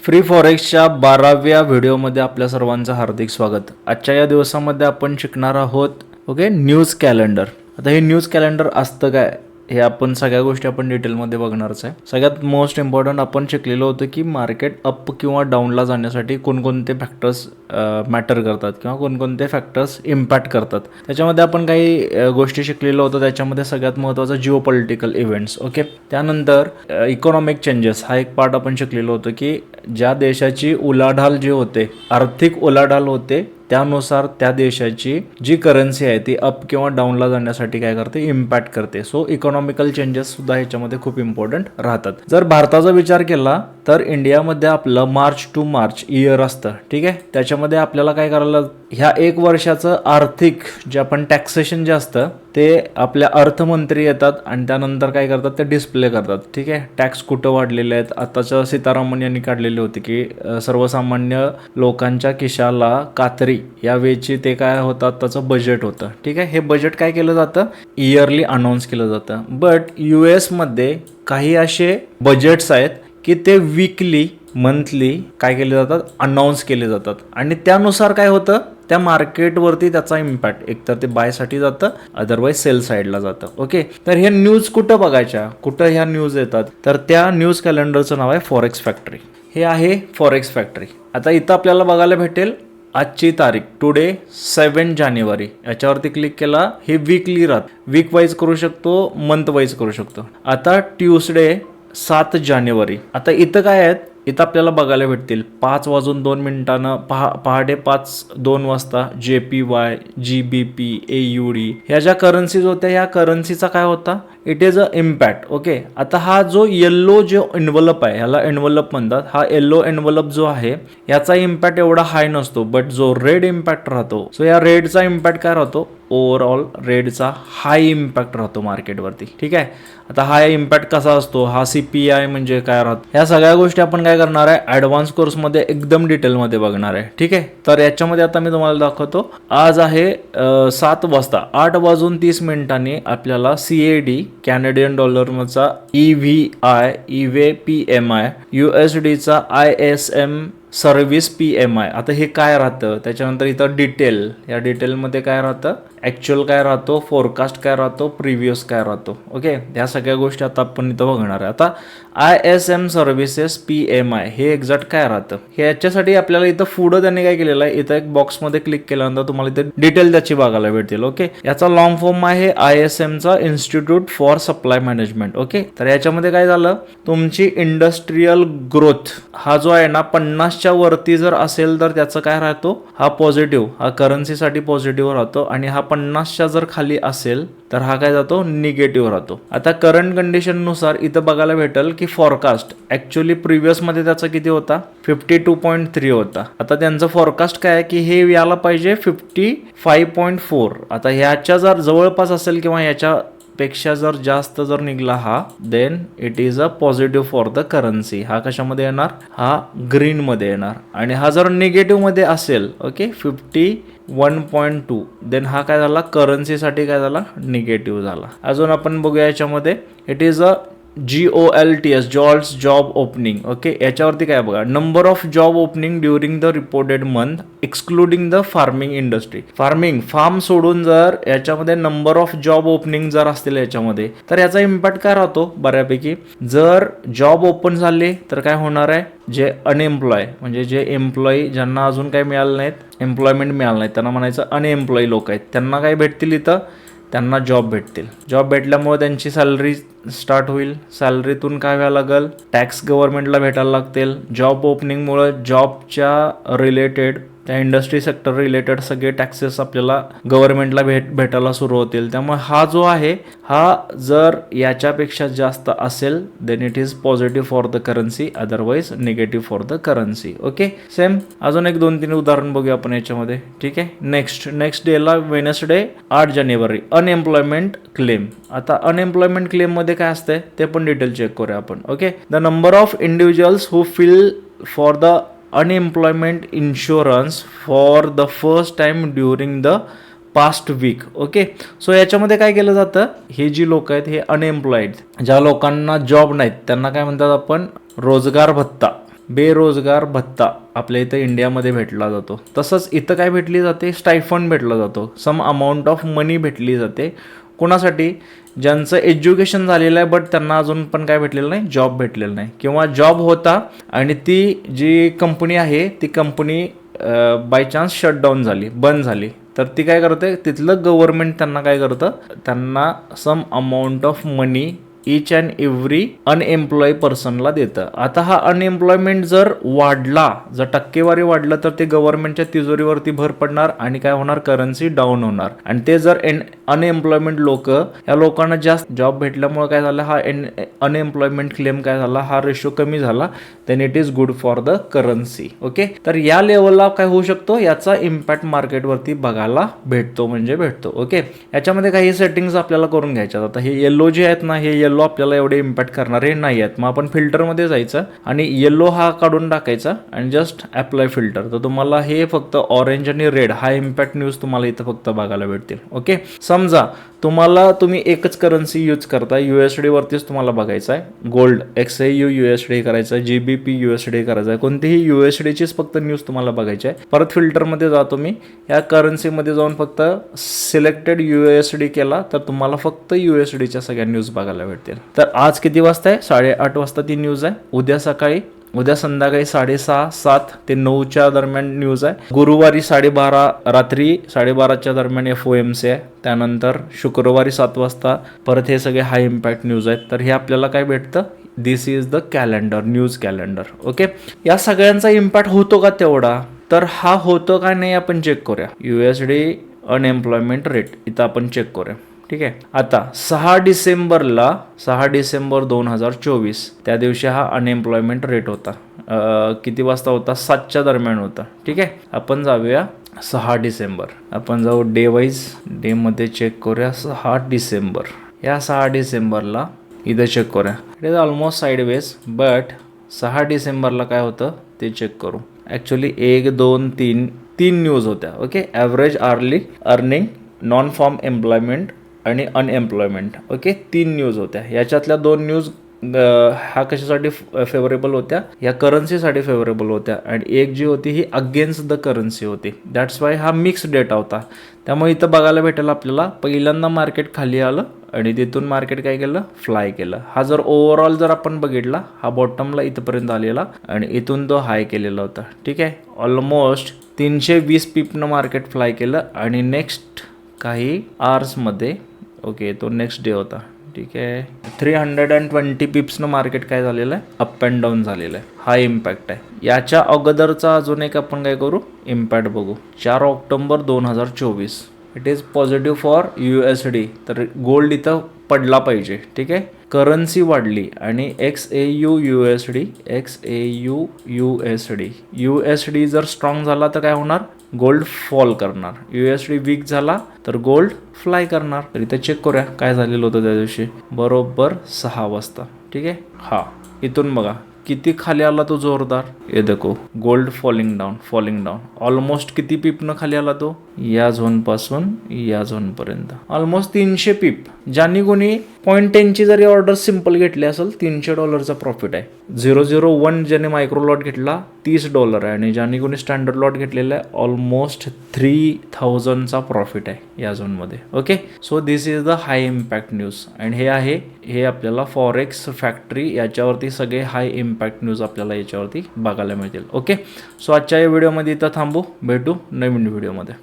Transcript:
Free फॉरेक्सच्या 12व्या व्हिडिओमध्ये आपल्या सर्वांचं हार्दिक स्वागत. आजच्या या दिवसामध्ये आपण शिकणार आहोत न्यूज कॅलेंडर. आता हे न्यूज कॅलेंडर असतं काय हे आपण सगळ्या गोष्टी आपण डिटेलमध्ये बघणारच आहे. सगळ्यात मोस्ट इम्पॉर्टंट आपण शिकलेलो होतं की मार्केट अप किंवा डाऊनला जाण्यासाठी कोणकोणते फॅक्टर्स मॅटर करतात किंवा कोणकोणते फॅक्टर्स इम्पॅक्ट करतात. त्याच्यामध्ये आपण काही गोष्टी शिकलेलो होतो. त्याच्यामध्ये सगळ्यात महत्त्वाचं जिओ पॉलिटिकल इव्हेंट्स. त्यानंतर इकॉनॉमिक चेंजेस हा एक पार्ट आपण शिकलेलो होतो की ज्या देशाची उलाढाल जी होते, आर्थिक उलाढाल होते, त्यानुसार त्या देशाची जी करन्सी आहे ती अप किंवा डाऊनला जाण्यासाठी काय करते, इम्पॅक्ट करते. सो इकॉनॉमिकल चेंजेस सुद्धा ह्याच्यामध्ये खूप इम्पॉर्टंट राहतात. जर भारताचा विचार केला तर इंडियामध्ये आपलं मार्च टू मार्च इयर असतं. ठीक आहे, त्याच्यामध्ये आपल्याला काय करायला ह्या एक वर्षाचं आर्थिक जे आपण टॅक्सेशन जे असतं ते आपल्या अर्थमंत्री येतात आणि त्यानंतर काय करतात ते डिस्प्ले करतात. ठीक आहे, टॅक्स कुठं वाढलेले आहेत. आताच्या सीतारामन यांनी काढलेली होती की सर्वसामान्य लोकांच्या खिशाला कात्री या वेळची ते काय होतं त्याचं बजेट होतं. ठीक आहे, हे बजेट काय केलं जातं, इयरली अनाऊन्स केलं जातं. बट US मध्ये काही असे बजेट्स आहेत की ते वीकली मंथली काय केले जातात, अनाऊन्स केले जातात आणि त्यानुसार काय होतं त्या मार्केटवरती त्याचा इम्पॅक्ट एकतर ते बायसाठी जातं, अदरवाईज सेल साईडला जातं. तर हे न्यूज कुठं बघायच्या, कुठं ह्या न्यूज येतात, तर त्या न्यूज कॅलेंडरचं नाव आहे फॉरेक्स फॅक्टरी. हे आहे फॉरेक्स फॅक्टरी. आता इथं आपल्याला बघायला भेटेल आजची तारीख टुडे 7 जानेवारी. याच्यावरती क्लिक केला हे वीकली राहत, वीक वाईज करू शकतो, मंथ वाईज करू शकतो. आता ट्यूसडे 7 जानेवारी. आता इथं काय आहेत, इथं आपल्याला बघायला भेटतील 5:02 पहाटे 5:02 वाजता JPY, GBP, AUD ह्या ज्या करन्सीज होत्या ह्या करन्सीचा काय होता, इट इज अ इम्पॅक्ट. आता हा जो येल्लो जो एन्व्हलप आहे ह्याला एन्व्हलप म्हणतात. हा येल्लो एन्व्हलप जो आहे याचा इम्पॅक्ट एवढा हाय नसतो, बट जो रेड इम्पॅक्ट राहतो, सो या रेडचा इम्पॅक्ट काय राहतो, ओव्हरऑल रेडचा हाय इम्पॅक्ट राहतो मार्केटवरती. ठीक आहे, आता हा इम्पॅक्ट कसा असतो, हा CPI म्हणजे काय राहतो, ह्या सगळ्या गोष्टी आपण काय करणार आहे ॲडव्हान्स कोर्समध्ये एकदम डिटेलमध्ये बघणार आहे. ठीक आहे, तर याच्यामध्ये आता मी तुम्हाला दाखवतो. आज आहे 7 वाजता 8:30 आपल्याला CAD कॅनेडियन डॉलरचा EVI, EVPMI, USDचा ISM service PMI. आता हे काय राहतं, त्याच्यानंतर इथं डिटेल, या डिटेलमध्ये काय राहतं, ॲक्च्युअल काय राहतो, फोरकास्ट काय राहतो, प्रिव्हियस काय राहतो. ह्या सगळ्या गोष्टी आता आपण इथं बघणार आहे. आता ISM सर्व्हिसेस PMI हे एक्झॅक्ट काय राहतं, हे याच्यासाठी आपल्याला इथं पुढं त्यांनी काय केलेलं आहे, इथं एक बॉक्समध्ये क्लिक केल्यानंतर तुम्हाला इथे डिटेल त्याची बघायला भेटतील. याचा लॉंग फॉर्म आहे ISMचा इन्स्टिट्यूट फॉर सप्लाय मॅनेजमेंट. तर याच्यामध्ये काय झालं, तुमची इंडस्ट्रियल ग्रोथ हा जो आहे ना 50च्या वरती जर असेल तर त्याचं काय राहतो, हा पॉझिटिव्ह, हा करन्सीसाठी पॉझिटिव्ह राहतो आणि हा 50च्या जर खाली असेल तर हा काय जातो, निगेटिव्ह राहतो. आता करंट कंडिशन नुसार इथं बघायला भेटेल की फॉरकास्ट ऍक्च्युअली प्रिव्हियस मध्ये त्याचा किती होता, 52.3 होता. आता त्यांचं फॉरकास्ट काय आहे की हे याला पाहिजे 55.4. आता ह्याच्या जर जवळपास असेल किंवा याच्या पेक्षा जर जास्त जर निघला हा, then it is a positive for the currency. हा कशामध्ये येणार, हा ग्रीन मध्ये येणार. आणि हा जर निगेटिव्ह मध्ये असेल 51.2, देन हा काय झाला, करन्सीसाठी काय झाला, निगेटिव्ह झाला. अजून आपण बघूया याच्यामध्ये it is a GOLTS jobs job opening. याच्यावरती काय बघा, number of job opening during the reported month excluding the farming industry. Farm सोडून जर याच्यामध्ये नंबर ऑफ जॉब ओपनिंग जर असतील याच्यामध्ये, तर याचा इम्पॅक्ट काय राहतो बऱ्यापैकी. जर जॉब ओपन झाले तर काय होणार आहे, जे अनएम्प्लॉय म्हणजे जे एम्प्लॉई ज्यांना अजून काय मिळालं नाहीत, एम्प्लॉयमेंट मिळालं नाही, त्यांना म्हणायचं अनएम्प्लॉई लोक आहेत, त्यांना काय भेटतील, इथं त्यांना जॉब भेटतील. जॉब भेटल्यामुळे त्यांची सॅलरी स्टार्ट होईल. सॅलरीतून काय व्हायला लागेल, टॅक्स गव्हर्नमेंटला भेटायला लागतील. जॉब ओपनिंगमुळे जॉबच्या रिलेटेड त्या इंडस्ट्री सेक्टर रिलेटेड सगळे टॅक्सेस आपल्याला गव्हर्नमेंटला भेटायला सुरू होतील. त्यामुळे हा जो आहे हा जर याच्यापेक्षा जास्त असेल then it is positive for the currency, otherwise negative for the currency. Same अजून एक 2-3 उदाहरण बघूया आपण याच्यामध्ये. ठीक आहे, नेक्स्ट डेला वेनसडे 8 जानेवारी अनएम्प्लॉयमेंट क्लेम. आता अनएम्प्लॉयमेंट क्लेम मध्ये काय असते ते पण डिटेल चेक करूया आपण. The number of individuals who fill for the unemployment insurance for the first time during the past week. So याच्यामध्ये काय केलं जातं, हे जी लोक आहेत हे अनएम्प्लॉईड, ज्या लोकांना जॉब नाहीत त्यांना काय म्हणतात आपण, रोजगार भत्ता. बेरोजगार भत्ता आपल्या इथं इंडियामध्ये भेटला जातो. तसंच इथं काय भेटली जाते, स्टायफंड भेटला जातो, सम अमाऊंट ऑफ मनी भेटली जाते. कोणासाठी, ज्यांचं एज्युकेशन झालेलं आहे बट त्यांना अजून पण काय भेटलेलं नाही, जॉब भेटलेला नाही, किंवा जॉब होता आणि ती जी कंपनी आहे ती कंपनी बाय चान्स शटडाऊन झाली, बंद झाली, तर ती काय करते, तिथलं गव्हर्नमेंट त्यांना काय करतं, त्यांना some amount of money each and every unemploy पर्सनला देतं. आता हा अनएम्प्लॉयमेंट जर वाढला, जर टक्केवारी वाढलं तर ते गव्हर्नमेंटच्या तिजोरीवरती भर पडणार आणि काय होणार, करन्सी डाऊन होणार. आणि ते जर अनएम्प्लॉयमेंट लोक, या लोकांना जास्त जॉब भेटल्यामुळे काय झालं, हा अनएम्प्लॉयमेंट क्लेम काय झाला, हा रेशो कमी झाला, then it is good for the currency. Okay, तर या लेवलला काय होऊ शकतो, याचा इम्पॅक्ट मार्केटवरती बघायला भेटतो, म्हणजे भेटतो. ओके, याच्यामध्ये काही सेटिंग्स आपल्याला करून घ्यायच्यात. आता हे येलो जे आहेत ना, हे येलो आपल्याला एवढे इम्पॅक्ट करणारे नाही आहेत. मग आपण फिल्टरमध्ये जायचं आणि येलो हा काढून टाकायचा आणि जस्ट अप्लाय फिल्टर. तर तुम्हाला हे फक्त ऑरेंज आणि रेड हा इम्पॅक्ट न्यूज तुम्हाला इथं फक्त बघायला भेटतील. ओके, समजा तुम्ही एकच करन्सी यूज करता, USD वरतीच तुम्हाला बघायचं आहे, गोल्ड XAU USD करायचं आहे, GBP USD करायचं आहे, कोणतीही USD चीच फक्त न्यूज तुम्हाला बघायची आहे. परत फिल्टरमध्ये जा, तुम्ही या करन्सीमध्ये जाऊन फक्त सिलेक्टेड USD केला तर तुम्हाला फक्त USDच्या सगळ्या न्यूज बघायला भेटतील. तर आज किती वाजता आहे, 8:30 वाजता ती न्यूज आहे. उद्या संध्याकाळी 6:30, 7 ते 9च्या दरम्यान न्यूज आहे. गुरुवारी 12:30, रात्री 12:30च्या दरम्यान FOMC आहे. त्यानंतर शुक्रवारी 7 वाजता परत हे सगळे हाय इम्पॅक्ट न्यूज आहेत. तर हे आपल्याला काय भेटतं, this is the calendar, news calendar. Okay, या सगळ्यांचा इम्पॅक्ट होतो का तेवढा, तर हा होतो का नाही आपण चेक करूया. USD अनएम्प्लॉयमेंट रेट इथं आपण चेक करूया. ठीक आहे, आता 6 डिसेंबर 2024 त्या दिवशी हा अनएम्प्लॉयमेंट रेट होता. किती वाजता होता, 7च्या दरम्यान होता. ठीक आहे, आपण जाऊया 6 डिसेंबर, आपण जाऊ डे वाईज, डेमध्ये चेक करूया. 6 डिसेंबर, या 6 डिसेंबरला इथं चेक करूया. It is almost sideways, but 6 डिसेंबरला काय होतं ते चेक करू. ॲक्च्युली 1, 2, 3 न्यूज होत्या. Okay, average early earning, non farm employment आणि अनएम्प्लॉयमेंट. ओके, 3 न्यूज होत्या. याच्यातल्या 2 न्यूज हा कशासाठी फेवरेबल होत्या, या करन्सीसाठी फेवरेबल होत्या, आणि एक जी होती ही अगेन्स्ट द करन्सी होती. दॅट्स वाय हा मिक्स डेटा होता. त्यामुळे इथं बघायला भेटेल आपल्याला, पहिल्यांदा मार्केट खाली आलं आणि तिथून मार्केट काय केलं, फ्लाय केलं. हा जर ओव्हरऑल जर आपण बघितला, हा बॉटमला इथंपर्यंत आलेला आणि इथून तो हाय केलेला होता. ठीक आहे, ऑलमोस्ट 320 पिपनं मार्केट फ्लाय केलं आणि नेक्स्ट काही आवर्समध्ये, ओके, तो नेक्स्ट डे होता. ठीक आहे, 320 पिप्सनं मार्केट काय झालेलं आहे, अप अँड डाऊन झालेलं आहे. हा इम्पॅक्ट आहे. याच्या अगोदरचा अजून एक आपण काय करू, इम्पॅक्ट बघू. 4 October 2024, it is positive for USD. तर गोल्ड इथं पडला पाहिजे. ठीक आहे, करन्सी वाढली आणि XAU USD जर स्ट्रॉंग झाला तर काय होणार, गोल्ड फॉल करणार. USD वीक झाला तर गोल्ड फ्लाय करणार. तर इथे चेक करूया काय झालेलं होतं त्या दिवशी, बरोबर 6 वाजता. ठीक आहे, हा इथून बघा किती खाली आला तो जोरदार. हे देखो, गोल्ड फॉलिंग डाऊन ऑलमोस्ट किती पिपनं खाली आला तो, या झोनपासून या झोनपर्यंत ऑलमोस्ट 300 पिप. ज्यांनी कोणी 0.10ची जरी ऑर्डर सिम्पल घेतली असेल, $300 प्रॉफिट आहे. 001 ज्याने मायक्रो लॉट घेतला $30 आहे, आणि ज्यांनी कोणी स्टँडर्ड लॉट घेतलेला आहे ऑलमोस्ट 3000चा प्रॉफिट आहे या झोनमध्ये. Okay, so this is the high impact news. And हे आपल्याला फॉरेक्स फॅक्टरी याच्यावरती सगळे हाय इम्पॅक्ट न्यूज आपल्याला याच्यावरती बघायला मिळतील. ओके, सो आजच्या या व्हिडिओमध्ये इथं थांबू, भेटू नवीन व्हिडिओमध्ये.